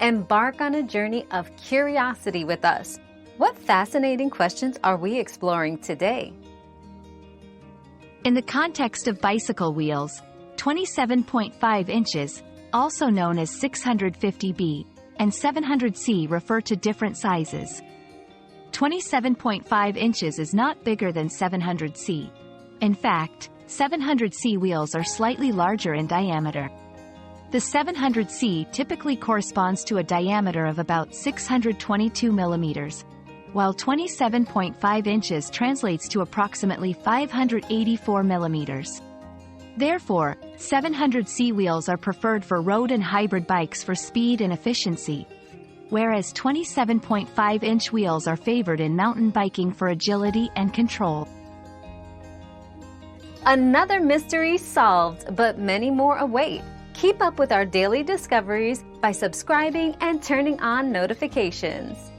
Embark on a journey of curiosity with us. What fascinating questions are we exploring today? In the context of bicycle wheels, 27.5 inches, also known as 650B, and 700C refer to different sizes. 27.5 inches is not bigger than 700C. In fact, 700C wheels are slightly larger in diameter. The 700C typically corresponds to a diameter of about 622 millimeters, while 27.5 inches translates to approximately 584 millimeters. Therefore, 700C wheels are preferred for road and hybrid bikes for speed and efficiency, whereas 27.5-inch wheels are favored in mountain biking for agility and control. Another mystery solved, but many more await. Keep up with our daily discoveries by subscribing and turning on notifications.